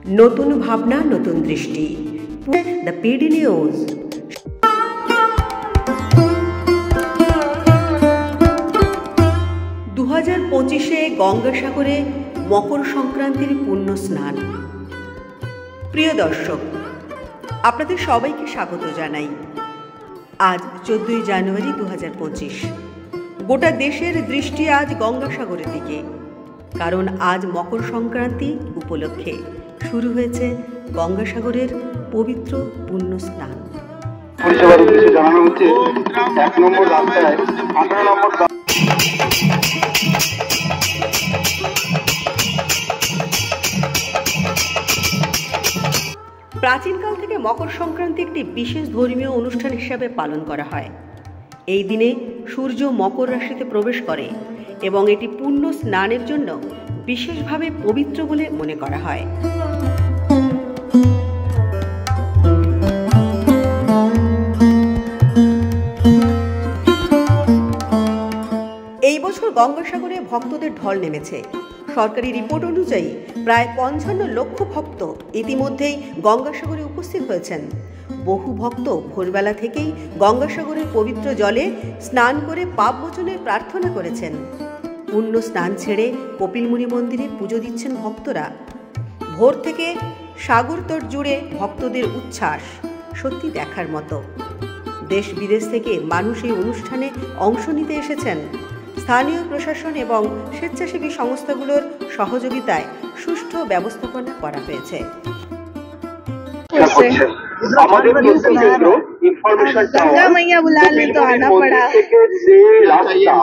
নতুন ভাবনা, নতুন দৃষ্টি। The PD news. 2025 গঙ্গাসাগরে মকর সংক্রান্তির পুণ্য স্নান। প্রিয় দর্শক, আপনাদের সবাইকে স্বাগত জানাই। আজ 14 জানুয়ারি 2025। গোটা দেশের দৃষ্টি আজ গঙ্গাসাগরের দিকে, কারণ আজ মকর সংক্রান্তি উপলক্ষে শুরু হয়েছে গঙ্গাসাগরের পবিত্র পুণ্য স্নান। পরিষেবার উদ্দেশ্যে জানানো হচ্ছে 1 নম্বর রাস্তায় 18 নম্বর। প্রাচীনকাল থেকে মকর সংক্রান্তি একটি বিশেষ ধর্মীয় অনুষ্ঠান হিসাবে পালন করা হয়। এই দিনে সূর্য মকর রাশিতে প্রবেশ করে এবং এটি পুণ্য স্নানের জন্য বিশেষভাবে পবিত্র বলে মনে করা হয়। এই বছর গঙ্গাসাগরে ভক্তদের ঢল নেমেছে। সরকারি রিপোর্ট অনুযায়ী প্রায় 55 লক্ষ ভক্ত ইতিমধ্যেই গঙ্গাসাগরে উপস্থিত হয়েছেন। বহু ভক্ত ভোরবেলা থেকেই গঙ্গাসাগরের পবিত্র জলে স্নান করে পাপ মোচনের প্রার্থনা করেছেন। পুণ্য স্নান ছেড়ে কপিলমুনি মন্দিরে পুজো দিচ্ছেন ভক্তরা। ভোর থেকে সাগর তট জুড়ে ভক্তদের উচ্ছ্বাস সত্যি দেখার মতো। দেশ বিদেশ থেকে মানুষ এই অনুষ্ঠানে অংশ নিতে এসেছেন। স্থানীয় প্রশাসন এবং স্বেচ্ছাসেবী সংস্থাগুলোর সহযোগিতায় সুষ্ঠু ব্যবস্থাপনা করা হয়েছে। আমাদের কেন্দ্র ইনফরমেশন गंगा मैया बुला ली तो आना पड़ा। রাস্তা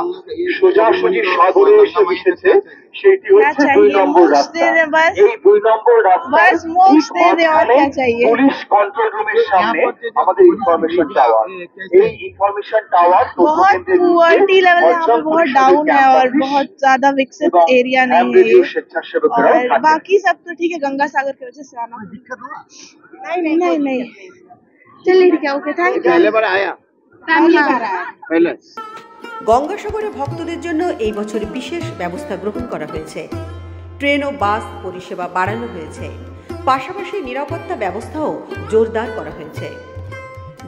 সোজাসুজি সাগরে এসে মিশেছে, সেটি হচ্ছে 2 নম্বর রাস্তা। এই 2 নম্বর রাস্তায় পুলিশ কন্ট্রোল রুমের সামনে আমাদের ইনফরমেশন টাওয়ার। এই ইনফরমেশন টাওয়ার बहुत पुअर्टी लेवल यहाँ पे बहुत डाउन है और बहुत ज्यादा विकसित एरिया नहीं है ये। और बाकी सब तो ठीक है, गंगा सागर की वजह से आना दिक्कत हुआ? नहीं चलिए ठीक है, ओके थैंक यू। पहले बार आया, फैमिली बार आया पहले। গঙ্গাসাগরে ভক্তদের জন্য এই বছর বিশেষ ব্যবস্থা গ্রহণ করা হয়েছে। ট্রেন ও বাস পরিষেবা বাড়ানো হয়েছে, পাশাপাশি নিরাপত্তা ব্যবস্থাও জোরদার করা হয়েছে।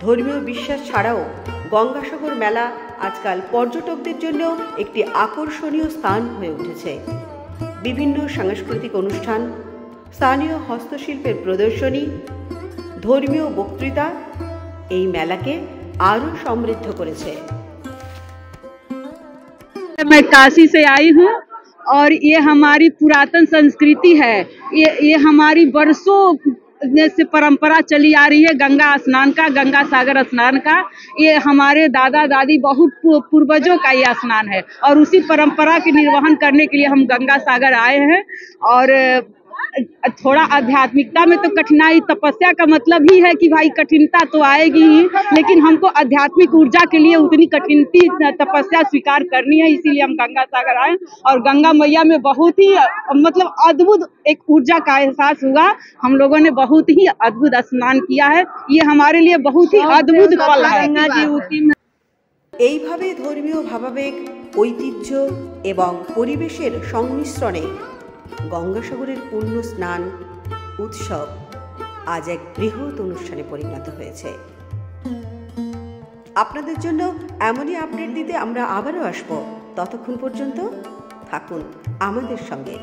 ধর্মীয় বিশ্বাস ছাড়াও গঙ্গাসাগর মেলা আজকাল পর্যটকদের জন্য একটি আকর্ষণীয় স্থান হয়ে উঠেছে। বিভিন্ন সাংস্কৃতিক অনুষ্ঠান, স্থানীয় হস্তশিল্পের প্রদর্শনী, ধর্মীয় বক্তৃতা এই মেলাকে আরও সমৃদ্ধ করেছে। मैं काशी से आई हूँ और ये हमारी पुरातन संस्कृति है। ये हमारी बरसों से परंपरा चली आ रही है गंगा स्नान का, गंगा सागर स्नान का। ये हमारे दादा दादी बहुत पूर्वजों का ये स्नान है और उसी परंपरा के निर्वहन करने के लिए हम गंगा सागर आए हैं। और थोड़ा आध्यात्मिकता में तो कठिनाई, तपस्या का मतलब ही है कि भाई कठिनता तो आएगी ही, लेकिन हमको आध्यात्मिक ऊर्जा के लिए उतनी कठिनती तपस्या स्वीकार करनी है, इसीलिए हम गंगा सागर आए। और गंगा मैया में बहुत ही मतलब अद्भुत एक ऊर्जा का एहसास हुआ। हम लोगों ने बहुत ही अद्भुत स्नान किया है, ये हमारे लिए बहुत ही अद्भुत पल है। এইভাবে ধর্মীয় ভাবাবেগ, ঐতিহ্য এবং পরিবেশের সংমিশ্রণে গঙ্গাসাগরের পুণ্য স্নান উৎসব আজ এক বৃহৎ অনুষ্ঠানে পরিণত হয়েছে। আপনাদের জন্য এমনই আপডেট দিতে আমরা আবারও আসব। ততক্ষণ পর্যন্ত থাকুন আমাদের সঙ্গে।